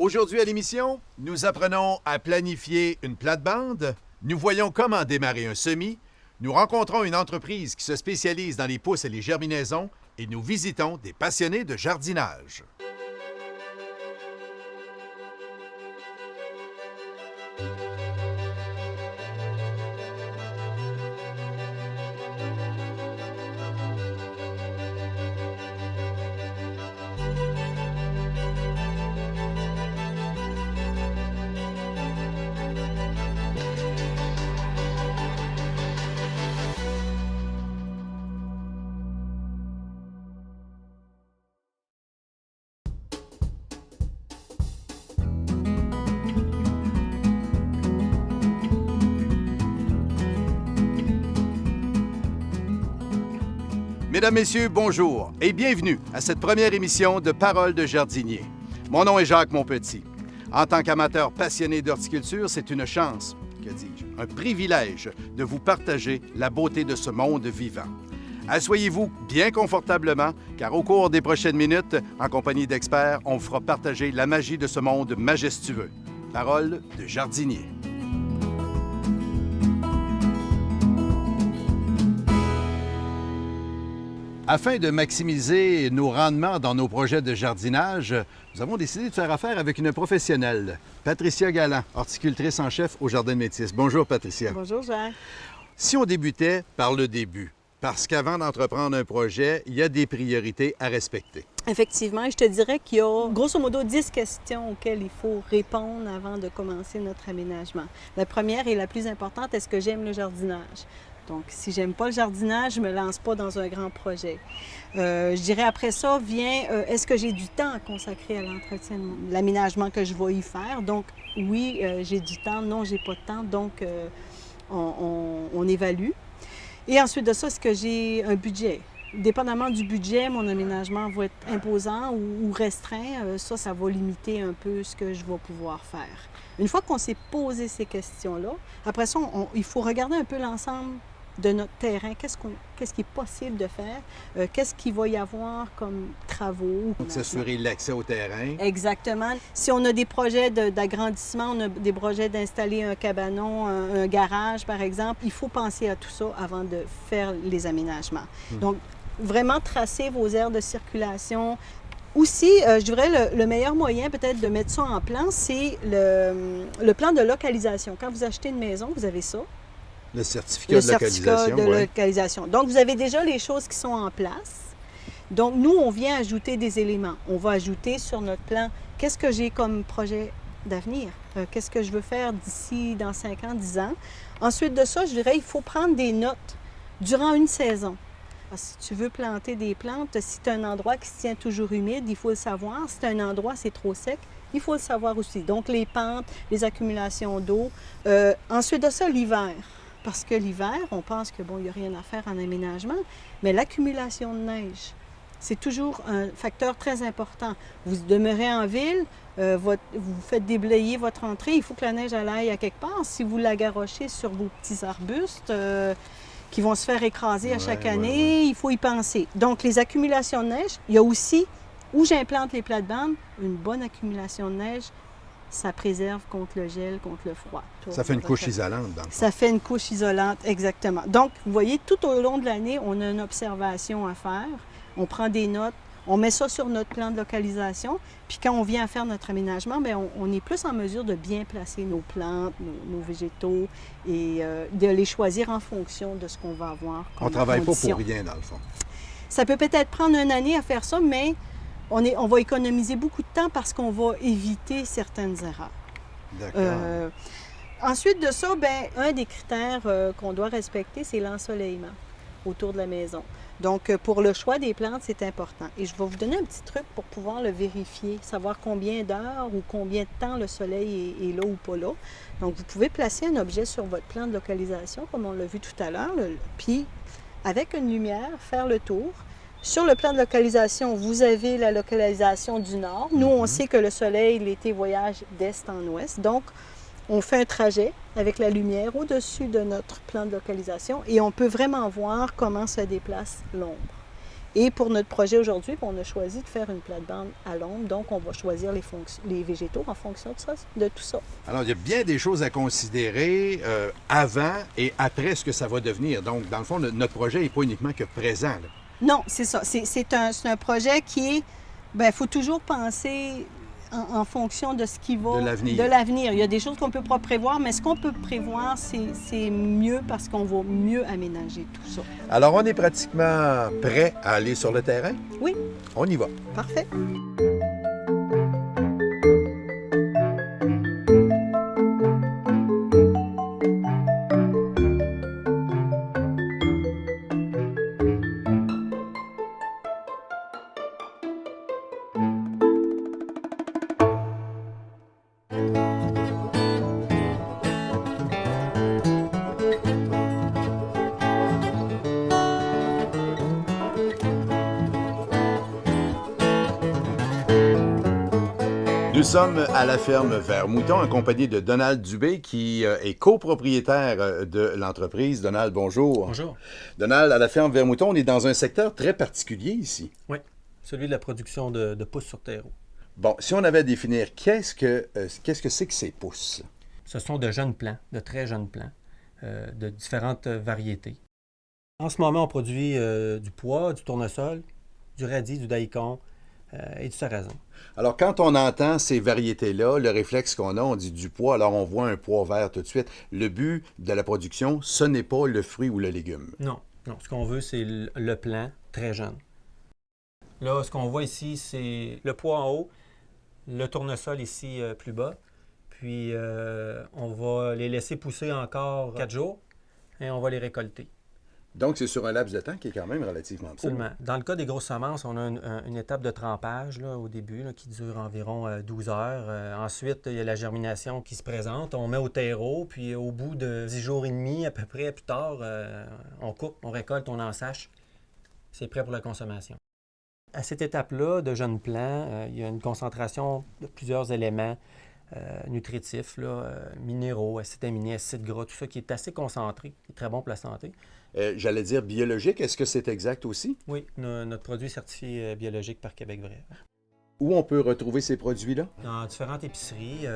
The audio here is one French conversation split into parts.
Aujourd'hui à l'émission, nous apprenons à planifier une plate-bande, nous voyons comment démarrer un semis, nous rencontrons une entreprise qui se spécialise dans les pousses et les germinaisons et nous visitons des passionnés de jardinage. Mesdames, Messieurs, bonjour et bienvenue à cette première émission de Paroles de jardinier. Mon nom est Jacques Monpetit. En tant qu'amateur passionné d'horticulture, c'est une chance, que dis-je, un privilège de vous partager la beauté de ce monde vivant. Asseyez-vous bien confortablement, car au cours des prochaines minutes, en compagnie d'experts, on vous fera partager la magie de ce monde majestueux. Paroles de jardinier. Afin de maximiser nos rendements dans nos projets de jardinage, nous avons décidé de faire affaire avec une professionnelle, Patricia Galland, horticultrice en chef au Jardin de Métis. Bonjour, Patricia. Bonjour, Jacques. Si on débutait par le début, parce qu'avant d'entreprendre un projet, il y a des priorités à respecter. Effectivement, je te dirais qu'il y a grosso modo 10 questions auxquelles il faut répondre avant de commencer notre aménagement. La première et la plus importante, est-ce que j'aime le jardinage? Donc, si j'aime pas le jardinage, je me lance pas dans un grand projet. Je dirais après ça vient, est-ce que j'ai du temps à consacrer à l'entretien de l'aménagement que je vais y faire? Donc, oui, j'ai du temps. Non, j'ai pas de temps. Donc, on évalue. Et ensuite de ça, est-ce que j'ai un budget? Dépendamment du budget, mon aménagement va être imposant ou restreint. Ça va limiter un peu ce que je vais pouvoir faire. Une fois qu'on s'est posé ces questions-là, après ça, il faut regarder un peu l'ensemble de notre terrain. Qu'est-ce qui est possible de faire? Qu'est-ce qu'il va y avoir comme travaux? Donc, s'assurer l'accès au terrain. Exactement. Si on a des projets d'agrandissement, on a des projets d'installer un cabanon, un garage, par exemple, il faut penser à tout ça avant de faire les aménagements. Donc, vraiment tracer vos aires de circulation. Aussi, je dirais le meilleur moyen peut-être de mettre ça en plan, c'est le plan de localisation. Quand vous achetez une maison, vous avez ça. Le certificat de localisation. Localisation. Donc, vous avez déjà les choses qui sont en place. Donc, nous, on vient ajouter des éléments. On va ajouter sur notre plan, qu'est-ce que j'ai comme projet d'avenir? Qu'est-ce que je veux faire d'ici, dans 5 ans, 10 ans? Ensuite de ça, je dirais, il faut prendre des notes durant une saison. Si tu veux planter des plantes, si tu as un endroit qui se tient toujours humide, il faut le savoir. Si tu as un endroit, c'est trop sec, il faut le savoir aussi. Donc, les pentes, les accumulations d'eau. Ensuite de ça, l'hiver. Parce que l'hiver, on pense que, bon, il n'y a rien à faire en aménagement, mais l'accumulation de neige, c'est toujours un facteur très important. Vous demeurez en ville, vous faites déblayer votre entrée, il faut que la neige aille à quelque part. Si vous la garochez sur vos petits arbustes, qui vont se faire écraser à chaque année, il faut y penser. Donc, les accumulations de neige, il y a aussi, où j'implante les plates-bandes, une bonne accumulation de neige, ça préserve contre le gel, contre le froid. Ça fait une couche isolante, dans le fond. Ça fait une couche isolante, exactement. Donc, vous voyez, tout au long de l'année, on a une observation à faire, on prend des notes, on met ça sur notre plan de localisation, puis quand on vient à faire notre aménagement, bien, on est plus en mesure de bien placer nos plantes, nos végétaux et de les choisir en fonction de ce qu'on va avoir comme On ne travaille pas condition. pour rien, dans le fond. Ça peut peut-être prendre une année à faire ça, mais on va économiser beaucoup de temps parce qu'on va éviter certaines erreurs. D'accord. Ensuite de ça, bien, un des critères qu'on doit respecter, c'est l'ensoleillement autour de la maison. Donc, pour le choix des plantes, c'est important. Et je vais vous donner un petit truc pour pouvoir le vérifier, savoir combien d'heures ou combien de temps le soleil est là ou pas là. Donc, vous pouvez placer un objet sur votre plan de localisation, comme on l'a vu tout à l'heure, puis avec une lumière, faire le tour. Sur le plan de localisation, vous avez la localisation du nord. Nous, on sait que le soleil, l'été, voyage d'est en ouest. Donc, on fait un trajet avec la lumière au-dessus de notre plan de localisation et on peut vraiment voir comment se déplace l'ombre. Et pour notre projet aujourd'hui, on a choisi de faire une plate-bande à l'ombre. Donc, on va choisir les végétaux en fonction de tout ça. Alors, il y a bien des choses à considérer avant et après ce que ça va devenir. Donc, dans le fond, notre projet n'est pas uniquement que présent, là. Non, c'est ça. C'est un projet qui est... Bien, il faut toujours penser en fonction de ce qui va... De l'avenir. Il y a des choses qu'on ne peut pas prévoir, mais ce qu'on peut prévoir, c'est mieux parce qu'on va mieux aménager tout ça. Alors, on est pratiquement prêt à aller sur le terrain? Oui. On y va. Parfait. Nous sommes à la ferme Vert-Mouton en compagnie de Donald Dubé qui est copropriétaire de l'entreprise. Donald, bonjour. Bonjour. Donald, à la ferme Vert-Mouton, on est dans un secteur très particulier ici. Oui, celui de la production de pousses sur terreau. Bon, si on avait à définir, qu'est-ce que c'est que ces pousses? Ce sont de jeunes plants, de très jeunes plants, de différentes variétés. En ce moment, on produit du pois, du tournesol, du radis, du daikon et du sarrasin. Alors, quand on entend ces variétés-là, le réflexe qu'on a, on dit du pois, alors on voit un pois vert tout de suite. Le but de la production, ce n'est pas le fruit ou le légume. Non. Ce qu'on veut, c'est le plant très jeune. Là, ce qu'on voit ici, c'est le pois en haut, le tournesol ici plus bas. Puis, on va les laisser pousser encore 4 jours et on va les récolter. Donc, c'est sur un laps de temps qui est quand même relativement court. Absolument. Dans le cas des grosses semences, on a une étape de trempage là, au début là, qui dure environ 12 heures. Ensuite, il y a la germination qui se présente. On met au terreau, puis au bout de 10 jours et demi, à peu près, plus tard, on coupe, on récolte, on ensâche. C'est prêt pour la consommation. À cette étape-là de jeunes plants, il y a une concentration de plusieurs éléments nutritifs, minéraux, acides aminés, acides gras, tout ça qui est assez concentré, qui est très bon pour la santé. J'allais dire biologique, est-ce que c'est exact aussi? Oui, notre produit est certifié biologique par Québec Vrai. Où on peut retrouver ces produits-là? Dans différentes épiceries,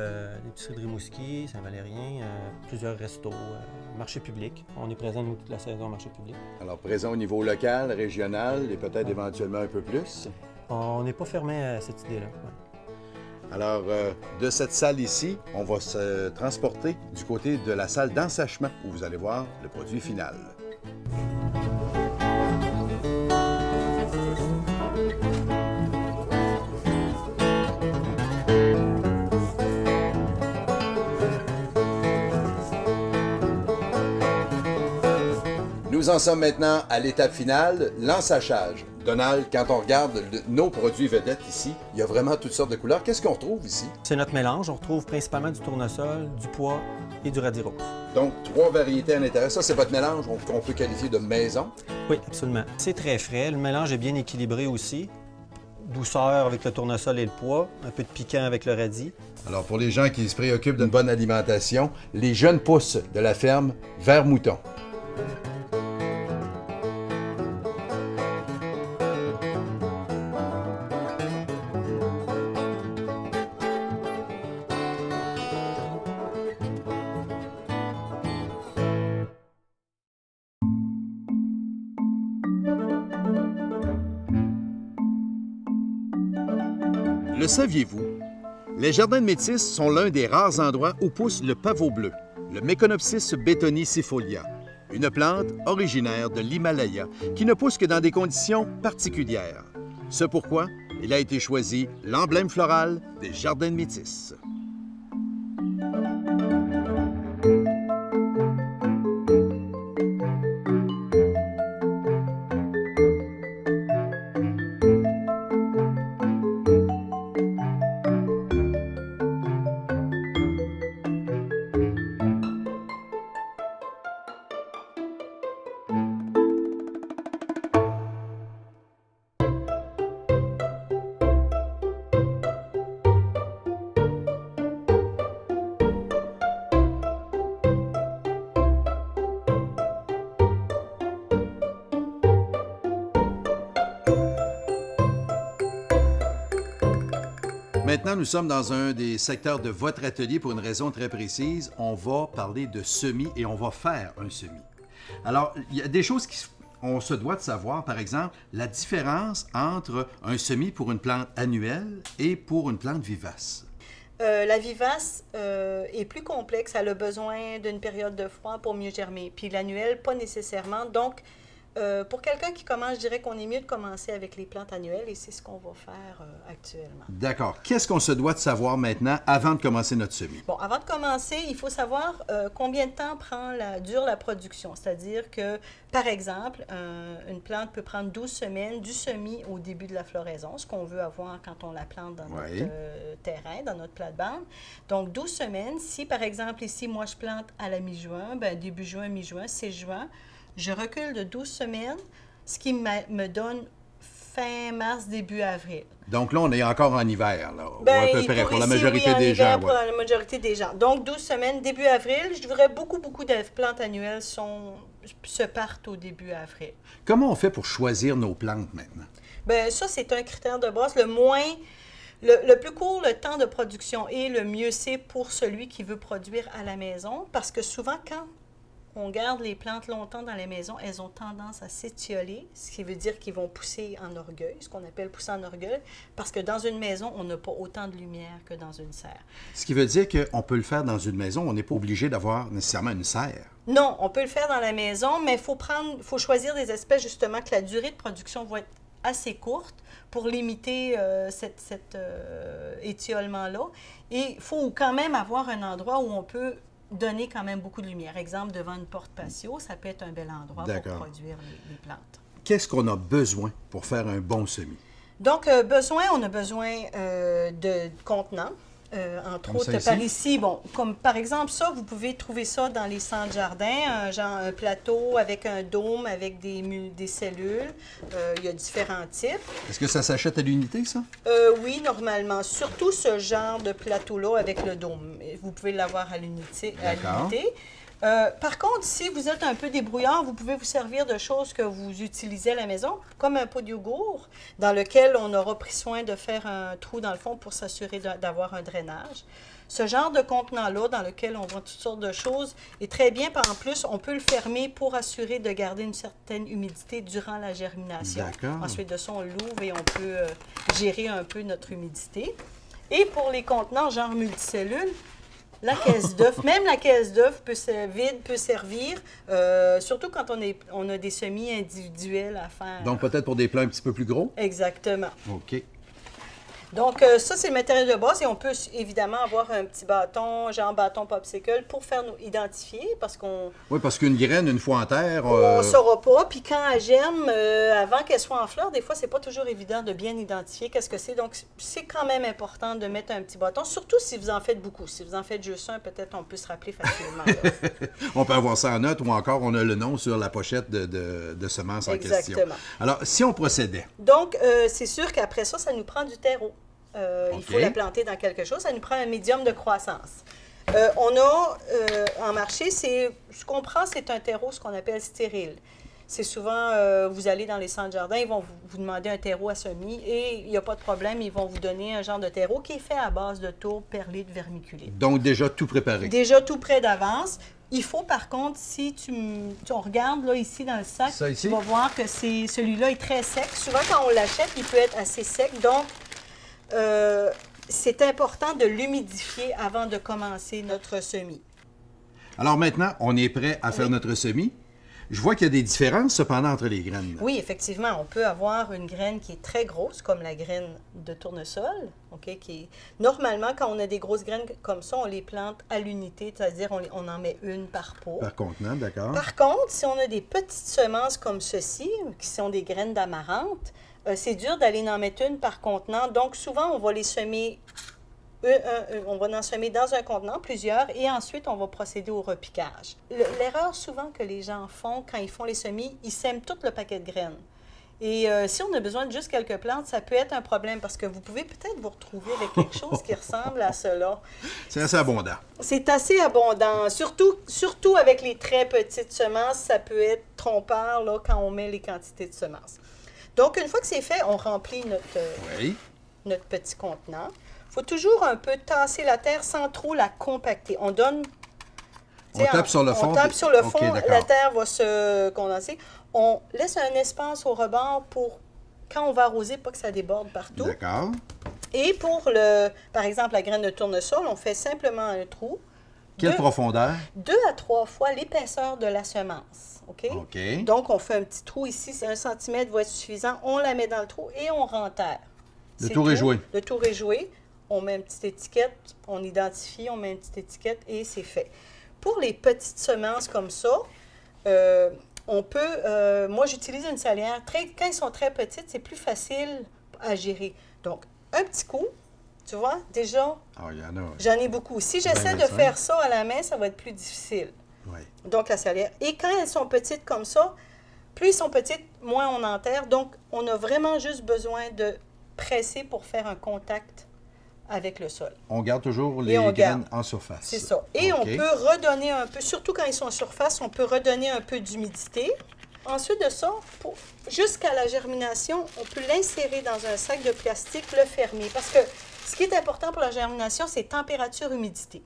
l'épicerie de Rimouski, Saint-Valérien, plusieurs restos, marché public. On est présent, nous, toute la saison au marché public. Alors, présent au niveau local, régional et peut-être éventuellement un peu plus? On n'est pas fermé à cette idée-là. Ouais. Alors, de cette salle ici, on va se transporter du côté de la salle d'ensachement où vous allez voir le produit final. Nous en sommes maintenant à l'étape finale, l'ensachage. Donald, quand on regarde nos produits vedettes ici, il y a vraiment toutes sortes de couleurs. Qu'est-ce qu'on retrouve ici? C'est notre mélange. On retrouve principalement du tournesol, du pois et du radis rose. Donc, 3 variétés à l'intérieur. Ça, c'est votre mélange qu'on peut qualifier de maison. Oui, absolument. C'est très frais. Le mélange est bien équilibré aussi. Douceur avec le tournesol et le pois, un peu de piquant avec le radis. Alors, pour les gens qui se préoccupent d'une bonne alimentation, les jeunes pousses de la ferme Vert-Mouton. Le saviez-vous? Les jardins de métis sont l'un des rares endroits où pousse le pavot bleu, le Meconopsis betonicifolia, une plante originaire de l'Himalaya qui ne pousse que dans des conditions particulières. C'est pourquoi il a été choisi l'emblème floral des jardins de métis. Maintenant, nous sommes dans un des secteurs de votre atelier pour une raison très précise. On va parler de semis et on va faire un semis. Alors, il y a des choses qu'on se doit de savoir, par exemple, la différence entre un semis pour une plante annuelle et pour une plante vivace. La vivace est plus complexe, elle a besoin d'une période de froid pour mieux germer. Puis l'annuel, pas nécessairement. Donc, pour quelqu'un qui commence, je dirais qu'on est mieux de commencer avec les plantes annuelles et c'est ce qu'on va faire actuellement. D'accord. Qu'est-ce qu'on se doit de savoir maintenant avant de commencer notre semis? Bon, avant de commencer, il faut savoir combien de temps dure la production. C'est-à-dire que, par exemple, une plante peut prendre 12 semaines du semis au début de la floraison, ce qu'on veut avoir quand on la plante dans notre terrain, dans notre plate-bande. Donc, 12 semaines. Si, par exemple, ici, moi, je plante à la mi-juin, bien, début juin, mi-juin, 6 juin, je recule de 12 semaines, ce qui me donne fin mars, début avril. Donc là, on est encore en hiver, là, Bien, ou à peu près, pour la majorité des gens. Pour la majorité des gens. Donc, 12 semaines, début avril. Je dirais beaucoup de plantes annuelles se partent au début avril. Comment on fait pour choisir nos plantes maintenant? Bien, ça, c'est un critère de base. Le plus court le temps de production et le mieux c'est pour celui qui veut produire à la maison, parce que souvent, quand on garde les plantes longtemps dans la maison, elles ont tendance à s'étioler, ce qui veut dire qu'ils vont pousser en orgueil, ce qu'on appelle pousser en orgueil, parce que dans une maison, on n'a pas autant de lumière que dans une serre. Ce qui veut dire qu'on peut le faire dans une maison, on n'est pas obligé d'avoir nécessairement une serre. Non, on peut le faire dans la maison, mais il faut choisir des espèces justement que la durée de production va être assez courte pour limiter cet étiolement-là. Et il faut quand même avoir un endroit où on peut donner quand même beaucoup de lumière. Exemple, devant une porte patio, ça peut être un bel endroit pour produire les plantes. Qu'est-ce qu'on a besoin pour faire un bon semis? Donc, on a besoin de contenants. Entre autres, par ici, bon, comme par exemple ça, vous pouvez trouver ça dans les centres jardins, un plateau avec un dôme, avec des cellules. Il y a différents types. Est-ce que ça s'achète à l'unité, ça? Oui, normalement. Surtout ce genre de plateau-là avec le dôme. Vous pouvez l'avoir à l'unité. Par contre, si vous êtes un peu débrouillard, vous pouvez vous servir de choses que vous utilisez à la maison, comme un pot de yogourt, dans lequel on aura pris soin de faire un trou dans le fond pour s'assurer d'avoir un drainage. Ce genre de contenant-là, dans lequel on voit toutes sortes de choses, est très bien. En plus, on peut le fermer pour assurer de garder une certaine humidité durant la germination. Ensuite de ça, on l'ouvre et on peut gérer un peu notre humidité. Et pour les contenants genre multicellules, la caisse d'œuf, même la caisse d'œuf vide peut servir, surtout quand on a des semis individuels à faire. Donc peut-être pour des plants un petit peu plus gros? Exactement. OK. Donc, ça, c'est le matériel de base et on peut évidemment avoir un petit bâton, genre bâton popsicle, pour faire nous identifier parce qu'on... Oui, parce qu'une graine, une fois en terre... On ne saura pas. Puis quand elle germe, avant qu'elle soit en fleur, des fois, c'est pas toujours évident de bien identifier qu'est-ce que c'est. Donc, c'est quand même important de mettre un petit bâton, surtout si vous en faites beaucoup. Si vous en faites juste un, peut-être on peut se rappeler facilement. On peut avoir ça en note ou encore on a le nom sur la pochette de semences en question. Exactement. Alors, si on procédait... Donc, c'est sûr qu'après ça, ça nous prend du terreau. Il faut la planter dans quelque chose. Ça nous prend un médium de croissance. On a en marché, ce qu'on prend, c'est un terreau, ce qu'on appelle stérile. C'est souvent, vous allez dans les centres jardins, ils vont vous demander un terreau à semis et il n'y a pas de problème, ils vont vous donner un genre de terreau qui est fait à base de tourbe, perlite, vermiculite. Donc déjà tout préparé. Déjà tout prêt d'avance. Il faut par contre, si on regarde là ici dans le sac, tu vas voir que celui-là est très sec. Souvent quand on l'achète, il peut être assez sec. Donc, c'est important de l'humidifier avant de commencer notre semis. Alors maintenant, on est prêt à faire notre semis. Je vois qu'il y a des différences cependant entre les graines. Oui, effectivement. On peut avoir une graine qui est très grosse, comme la graine de tournesol. Okay, normalement, quand on a des grosses graines comme ça, on les plante à l'unité, c'est-à-dire on en met une par pot. Par contenant, d'accord. Par contre, si on a des petites semences comme ceci, qui sont des graines d'amarante, c'est dur d'aller en mettre une par contenant. Donc, souvent, on va les semer, on va en semer dans un contenant, plusieurs, et ensuite, on va procéder au repiquage. L'erreur souvent que les gens font quand ils font les semis, ils sèment tout le paquet de graines. Et si on a besoin de juste quelques plantes, ça peut être un problème parce que vous pouvez peut-être vous retrouver avec quelque chose qui ressemble à cela. C'est assez abondant. C'est assez abondant. Surtout avec les très petites semences, ça peut être trompeur là, quand on met les quantités de semences. Donc, une fois que c'est fait, on remplit notre petit contenant. Il faut toujours un peu tasser la terre sans trop la compacter. On donne... On tape sur le fond. On tape sur le fond, OK, la terre va se condenser. On laisse un espace au rebord pour, quand on va arroser, pas que ça déborde partout. D'accord. Et pour, par exemple, la graine de tournesol, on fait simplement un trou. Quelle profondeur? 2 à 3 fois l'épaisseur de la semence. OK? OK. Donc, on fait un petit trou ici, c'est 1 cm va être suffisant. On la met dans le trou et on renterre. Le C'est tour est tout. joué. Le tour est joué. On met une petite étiquette, on identifie, on met une petite étiquette et c'est fait. Pour les petites semences comme ça, on peut... moi, j'utilise une salière. Quand ils sont très petites, c'est plus facile à gérer. Donc, un petit coup, tu vois, déjà, Ah, il y en a. j'en ai beaucoup. Si j'essaie de 25. faire ça à la main, ça va être plus difficile. Oui. Donc, la salière. Et quand elles sont petites comme ça, plus elles sont petites, moins on enterre. Donc, on a vraiment juste besoin de presser pour faire un contact avec le sol. On garde toujours les Et on graines garde. en surface. C'est ça. Et OK. on peut redonner un peu, surtout quand ils sont en surface, on peut redonner un peu d'humidité. Ensuite de ça, jusqu'à la germination, on peut l'insérer dans un sac de plastique, le fermer. Parce que ce qui est important pour la germination, c'est température-humidité.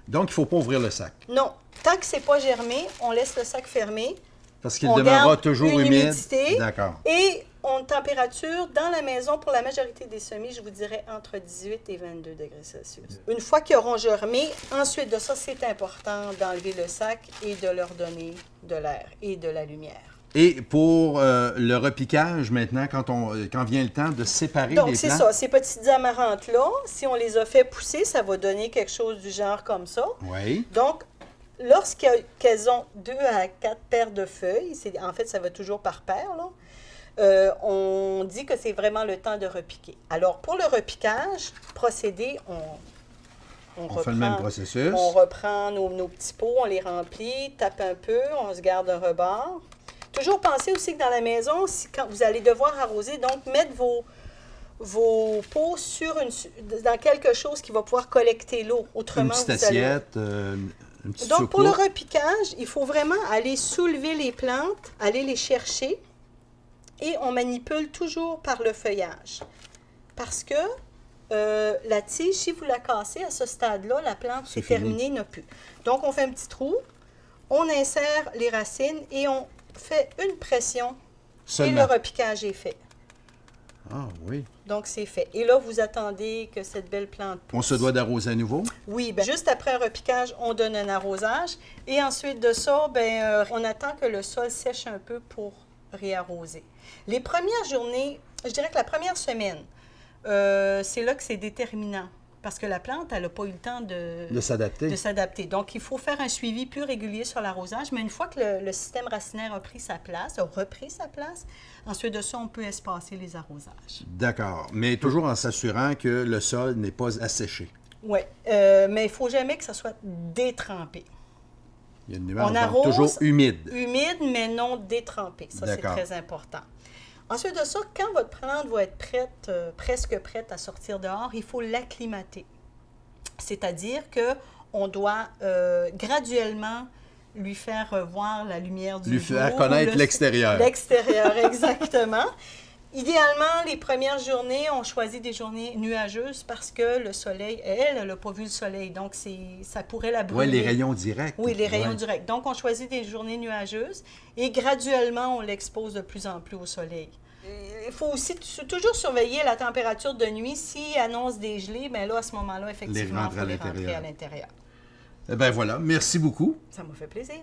Donc, il ne faut pas ouvrir le sac. Non, tant que c'est pas germé, on laisse le sac fermé. Parce qu'il On demeurera garde toujours une humide. humidité. D'accord. Et on température dans la maison, pour la majorité des semis, je vous dirais entre 18 et 22 degrés Celsius. Une fois qu'ils auront germé, ensuite de ça, c'est important d'enlever le sac et de leur donner de l'air et de la lumière. Et pour le repiquage, maintenant, quand vient le temps de séparer les plants? Donc, c'est ça. Ces petites amarantes-là, si on les a fait pousser, ça va donner quelque chose du genre comme ça. Oui. Donc, lorsqu'elles ont 2 à 4 paires de feuilles, en fait, ça va toujours par paire, là, on dit que c'est vraiment le temps de repiquer. Alors, pour le repiquage, procédé, on fait le même processus. On reprend nos petits pots, on les remplit, tape un peu, on se garde un rebord. Toujours penser aussi que dans la maison, quand vous allez devoir arroser, donc mettre vos pots dans quelque chose qui va pouvoir collecter l'eau. Autrement, Une petite assiette, une petite Donc, pour le soucoupe. repiquage, il faut vraiment aller soulever les plantes, aller les chercher et on manipule toujours par le feuillage. Parce que la tige, si vous la cassez à ce stade-là, la plante, c'est terminé, n'a plus. Donc, on fait un petit trou, on insère les racines et on fait une pression Seulement. et le repiquage est fait. Ah oui. Donc, c'est fait. Et là, vous attendez que cette belle plante pousse. On se doit d'arroser à nouveau? Oui, bien, juste après un repiquage, on donne un arrosage. Et ensuite de ça, on attend que le sol sèche un peu pour réarroser. Les premières journées, je dirais que la première semaine, c'est là que c'est déterminant. Parce que la plante, elle n'a pas eu le temps De s'adapter. Donc, il faut faire un suivi plus régulier sur l'arrosage. Mais une fois que le système racinaire a repris sa place, ensuite de ça, on peut espacer les arrosages. D'accord. Mais toujours en s'assurant que le sol n'est pas asséché. Oui, mais il ne faut jamais que ça soit détrempé. Il y a une nuance, On donc arrose toujours humide. Humide, mais non détrempé. Ça, c'est très important. Ensuite de ça, quand votre plante va être prête, presque prête à sortir dehors, il faut l'acclimater. C'est-à-dire qu'on doit graduellement lui faire voir la lumière du jour. Lui faire connaître l'extérieur. L'extérieur, exactement. Idéalement, les premières journées, on choisit des journées nuageuses parce que le soleil, elle n'a pas vu le soleil, donc ça pourrait la brûler. Oui, les rayons directs. Oui, les rayons directs. Donc, on choisit des journées nuageuses et graduellement, on l'expose de plus en plus au soleil. Il faut aussi toujours surveiller la température de nuit. S'il annonce des gelées, bien là, à ce moment-là, effectivement, il faut les rentrer à l'intérieur. Eh bien voilà, merci beaucoup. Ça m'a fait plaisir.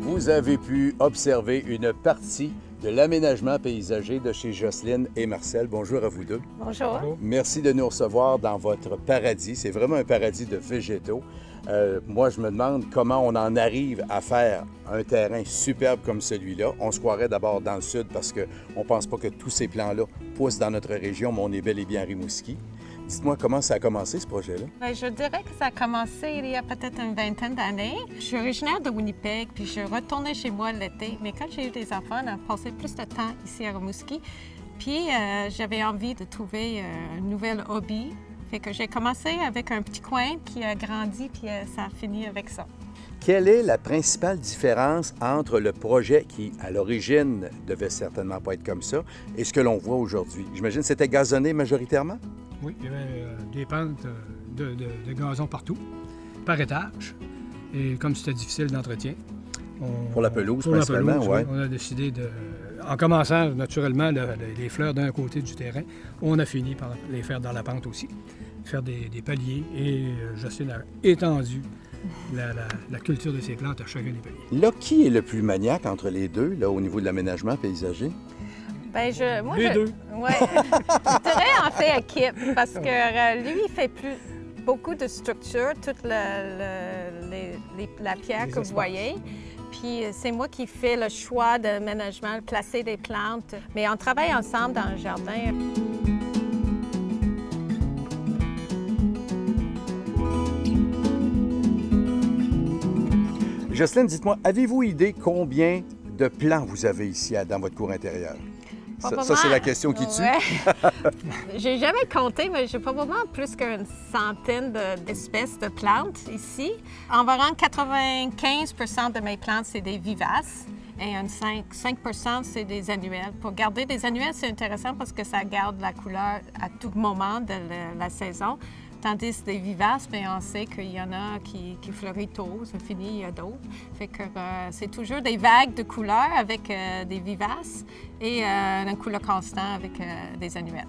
Vous avez pu observer une partie de l'aménagement paysager de chez Jocelyne et Marcel. Bonjour à vous deux. Bonjour. Merci de nous recevoir dans votre paradis. C'est vraiment un paradis de végétaux. Moi, je me demande comment on en arrive à faire un terrain superbe comme celui-là. On se croirait d'abord dans le sud parce qu'on ne pense pas que tous ces plants-là poussent dans notre région, mais on est bel et bien à Rimouski. Dites-moi comment ça a commencé, ce projet-là? Bien, je dirais que ça a commencé il y a peut-être une vingtaine d'années. Je suis originaire de Winnipeg, puis je retournais chez moi l'été. Mais quand j'ai eu des enfants, on a passé plus de temps ici à Rimouski. Puis j'avais envie de trouver un nouvel hobby. Fait que j'ai commencé avec un petit coin, puis a grandi, puis ça a fini avec ça. Quelle est la principale différence entre le projet qui, à l'origine, devait certainement pas être comme ça, et ce que l'on voit aujourd'hui? J'imagine que c'était gazonné majoritairement? Oui, il y avait des pentes de gazon partout, par étage. Et comme c'était difficile d'entretien... Pour la pelouse, principalement, oui. On a décidé de... En commençant, naturellement, les fleurs d'un côté du terrain, on a fini par les faire dans la pente aussi. Faire des paliers et Jocelyne a étendu la culture de ces plantes à chacun des paliers. Là, qui est le plus maniaque entre les deux, là, au niveau de l'aménagement paysager? Bien, Les deux. Oui. Je dirais en fait équipe, parce que lui, il fait beaucoup de structure, toute la pierre que vous voyez. Puis c'est moi qui fais le choix de management, placer des plantes. Mais on travaille ensemble dans le jardin. Jocelyne, dites-moi, avez-vous idée combien de plants vous avez ici dans votre cour intérieure? Ça, c'est la question qui tue. Ouais. J'ai jamais compté, mais j'ai probablement plus qu'une centaine d'espèces de plantes ici. Environ 95 de mes plantes, c'est des vivaces. Et 5 c'est des annuelles. Pour garder des annuelles, c'est intéressant parce que ça garde la couleur à tout moment de la saison. Tandis que des vivaces, bien, on sait qu'il y en a qui fleurissent tôt, ça finit, il y a d'autres. Fait que c'est toujours des vagues de couleurs avec des vivaces et une couleur constante avec des annuelles.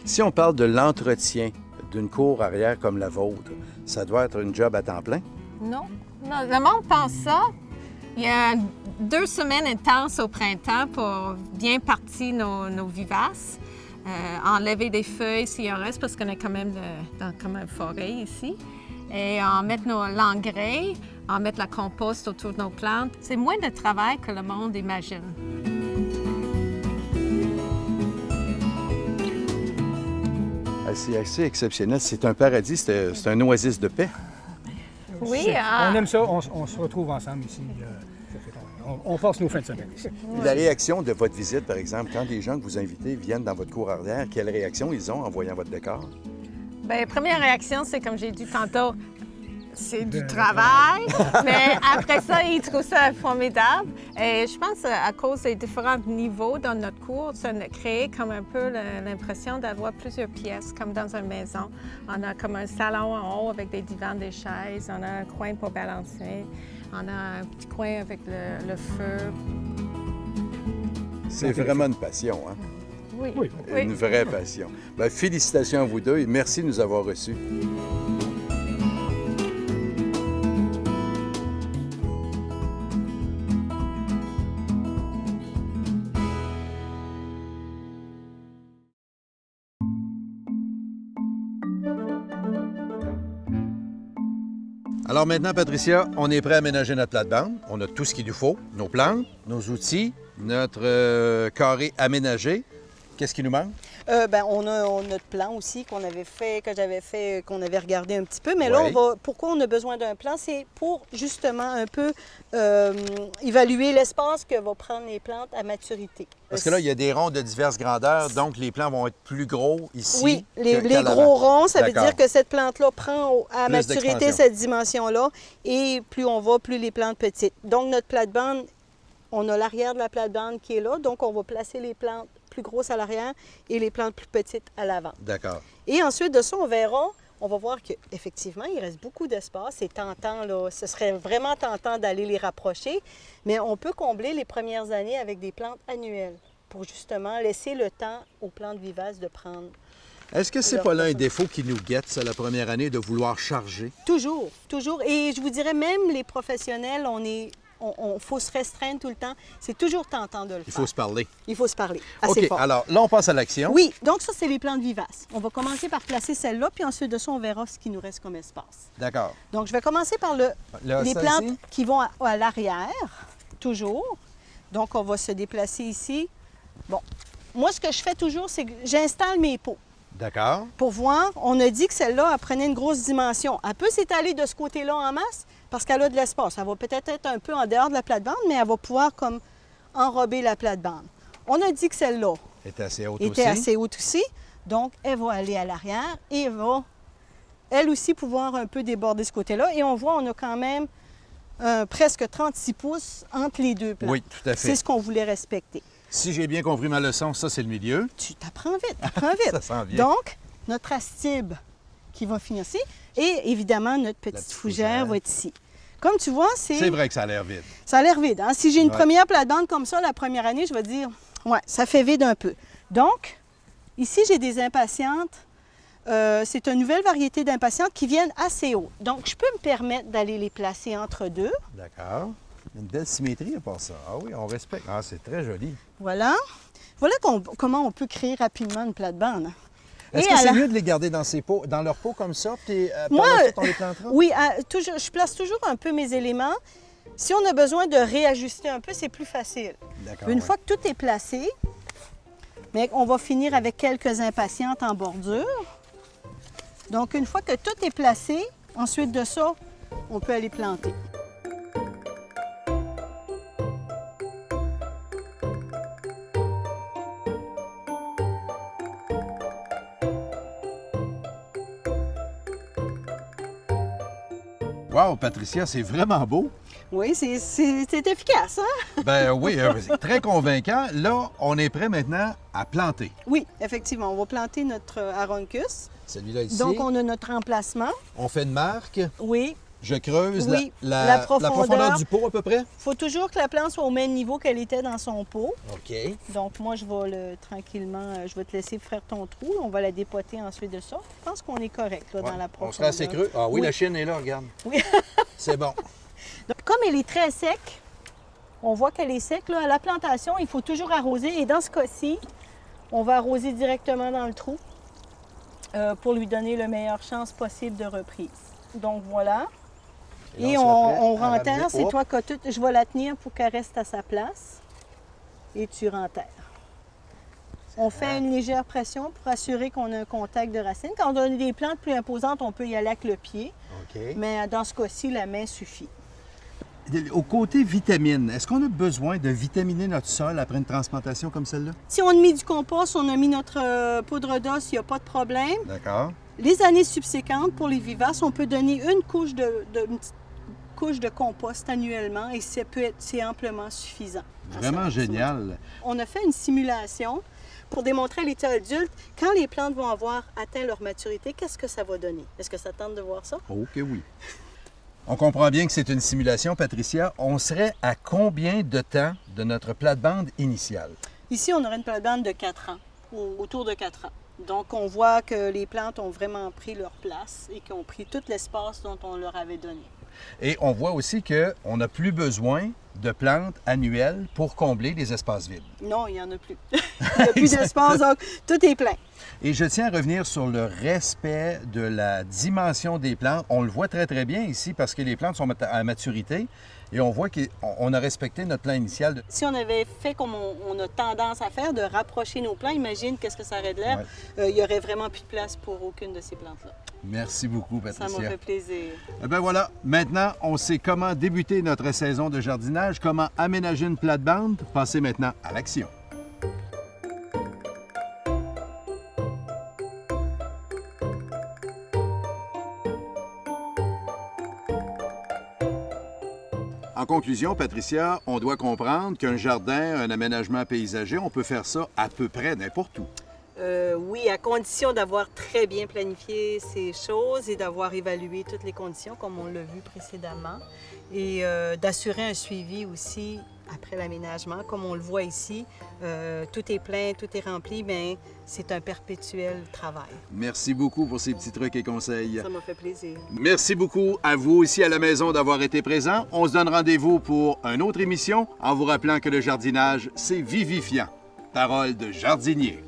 Si on parle de l'entretien d'une cour arrière comme la vôtre, ça doit être une job à temps plein? Non. Le monde pense ça. Il y a 2 semaines intenses au printemps pour bien partir nos vivaces. Enlever des feuilles s'il en reste, parce qu'on est quand même comme une forêt ici. Et en mettre l'engrais, en mettre la compost autour de nos plantes. C'est moins de travail que le monde imagine. C'est assez exceptionnel. C'est un paradis, c'est un oasis de paix. Oui. On aime ça, on se retrouve ensemble ici. On passe nos fins de semaine ici. La réaction de votre visite, par exemple, quand des gens que vous invitez viennent dans votre cour arrière, quelle réaction ils ont en voyant votre décor? Bien, première réaction, c'est comme j'ai dit tantôt, c'est du travail. Mais après ça, ils trouvent ça formidable. Et je pense à cause des différents niveaux dans notre cour, ça a créé comme un peu l'impression d'avoir plusieurs pièces, comme dans une maison. On a comme un salon en haut avec des divans, des chaises. On a un coin pour balancer. On a un petit coin avec le feu. C'est vraiment une passion, hein? Oui. Une vraie passion. Bien, félicitations à vous deux et merci de nous avoir reçus. Alors maintenant, Patricia, on est prêt à aménager notre plate-bande. On a tout ce qu'il nous faut, nos plantes, nos outils, notre carré aménagé. Qu'est-ce qui nous manque? On a notre plan aussi qu'on avait fait, qu'on avait regardé un petit peu. Mais là, Oui. pourquoi on a besoin d'un plan? C'est pour justement un peu évaluer l'espace que vont prendre les plantes à maturité. Parce que là, il y a des ronds de diverses grandeurs, donc les plants vont être plus gros ici. Oui, les qu'à l'avant. gros ronds, ça veut D'accord. dire que cette plante-là prend à Plus maturité d'expansion. cette dimension-là. Et plus on va, plus les plantes petites. Donc, notre plate-bande, on a l'arrière de la plate-bande qui est là. Donc, on va placer les plantes plus grosses à l'arrière et les plantes plus petites à l'avant. D'accord. Et ensuite de ça, on va voir qu'effectivement, il reste beaucoup d'espace. C'est tentant, là. Ce serait vraiment tentant d'aller les rapprocher. Mais on peut combler les premières années avec des plantes annuelles pour justement laisser le temps aux plantes vivaces de prendre. Est-ce que c'est pas là un défaut qui nous guette, ça, la première année, de vouloir charger? Toujours, toujours. Et je vous dirais, même les professionnels, on faut se restreindre tout le temps. C'est toujours tentant de le faire. Il faut se parler. Il faut se parler assez OK, fort. alors là, on passe à l'action. Oui, donc ça, c'est les plantes vivaces. On va commencer par placer celle-là, puis ensuite de ça, on verra ce qui nous reste comme espace. D'accord. Donc, je vais commencer par Là, les ça plantes ici? qui vont à l'arrière, toujours. Donc, on va se déplacer ici. Bon, moi, ce que je fais toujours, c'est que j'installe mes pots. D'accord. pour voir. On a dit que celle-là, elle prenait une grosse dimension. Elle peut s'étaler de ce côté-là en masse parce qu'elle a de l'espace. Elle va peut-être être un peu en dehors de la plate-bande, mais elle va pouvoir comme enrober la plate-bande. On a dit que celle-là Était assez haute était aussi. assez haute aussi. Donc, elle va aller à l'arrière et elle va, elle aussi, pouvoir un peu déborder ce côté-là. Et on voit, on a quand même presque 36 pouces entre les deux plans. Oui, tout à fait. C'est ce qu'on voulait respecter. Si j'ai bien compris ma leçon, ça, c'est le milieu. Tu t'apprends vite, t'apprends vite. Ça s'en vient. Donc, notre astib qui va finir ici et évidemment, notre petite petite fougère fougère. va être ici. Comme tu vois, C'est vrai que ça a l'air vide. ça a l'air vide. Hein? Si j'ai une Ouais. première plate-bande comme ça, la première année, je vais dire, ouais, ça fait vide un peu. Donc, ici, j'ai des impatientes. C'est une nouvelle variété d'impatientes qui viennent assez haut. Donc, je peux me permettre d'aller les placer entre deux. D'accord. Une belle symétrie à part ça. Ah oui, on respecte. Ah, c'est très joli. Voilà. Voilà comment on peut créer rapidement une plate-bande. Est-ce Et que à c'est la- mieux de les garder dans leur pot comme ça, puis Moi, par la suite, on les plantera? Oui, toujours, je place toujours un peu mes éléments. Si on a besoin de réajuster un peu, c'est plus facile. D'accord. Une ouais. fois que tout est placé, mais on va finir avec quelques impatientes en bordure. Donc, une fois que tout est placé, ensuite de ça, on peut aller planter. Wow, Patricia, c'est vraiment beau. Oui, c'est efficace, hein? Ben oui, c'est très convaincant. Là, on est prêt maintenant à planter. Oui, effectivement. On va planter notre aruncus. Celui-là ici. Donc, on a notre emplacement. On fait une marque. Oui. Je creuse Oui, la la profondeur. du pot à peu près. Il faut toujours que la plante soit au même niveau qu'elle était dans son pot. OK. Donc, moi, je vais tranquillement, je vais te laisser faire ton trou. On va la dépoter ensuite de ça. Je pense qu'on est correct là, dans la profondeur. On sera assez creux. Ah oui, Oui. la chienne est là, regarde. Oui. C'est bon. Donc, comme elle est très sec, on voit qu'elle est sec. Là, à la plantation, il faut toujours arroser. Et dans ce cas-ci, on va arroser directement dans le trou pour lui donner la meilleure chance possible de reprise. Donc, voilà. là, Et on sera prêt on à renterre. ramener. C'est Hop. toi que je vais la tenir pour qu'elle reste à sa place. Et tu renterres. On fait une légère pression pour assurer qu'on a un contact de racine. Quand on a des plantes plus imposantes, on peut y aller avec le pied. OK. Mais dans ce cas-ci, la main suffit. Au côté vitamines, est-ce qu'on a besoin de vitaminer notre sol après une transplantation comme celle-là? Si on a mis du compost, on a mis notre poudre d'os, il n'y a pas de problème. D'accord. Les années subséquentes, pour les vivaces, on peut donner une petite couche de compost annuellement et c'est amplement suffisant. Vraiment génial. On a fait une simulation pour démontrer à l'état adulte, quand les plantes vont avoir atteint leur maturité, qu'est-ce que ça va donner? Est-ce que ça tente de voir ça? OK, oui. On comprend bien que c'est une simulation, Patricia. On serait à combien de temps de notre plate-bande initiale? Ici, on aurait une plate-bande de 4 ans, autour de 4 ans. Donc, on voit que les plantes ont vraiment pris leur place et qu'ils ont pris tout l'espace dont on leur avait donné. Et on voit aussi qu'on n'a plus besoin de plantes annuelles pour combler les espaces vides. Non, il n'y en a plus. Il n'y a plus d'espace, donc tout est plein. Et je tiens à revenir sur le respect de la dimension des plantes. On le voit très, très bien ici parce que les plantes sont à maturité et on voit qu'on a respecté notre plan initial. Si on avait fait comme on a tendance à faire, de rapprocher nos plants, imagine qu'est-ce que ça aurait de l'air. Il n'y aurait vraiment plus de place pour aucune de ces plantes-là. Merci beaucoup, Ça Patricia. m'a fait plaisir. Eh bien voilà, maintenant, on sait comment débuter notre saison de jardinage, comment aménager une plate-bande. Passez maintenant à l'action. En conclusion, Patricia, on doit comprendre qu'un jardin, un aménagement paysager, on peut faire ça à peu près n'importe où. Oui, à condition d'avoir très bien planifié ces choses et d'avoir évalué toutes les conditions, comme on l'a vu précédemment, et d'assurer un suivi aussi après l'aménagement. Comme on le voit ici, tout est plein, tout est rempli, bien, c'est un perpétuel travail. Merci beaucoup pour ces petits trucs et conseils. Ça m'a fait plaisir. Merci beaucoup à vous aussi à la maison d'avoir été présents. On se donne rendez-vous pour une autre émission en vous rappelant que le jardinage, c'est vivifiant. Parole de jardinier.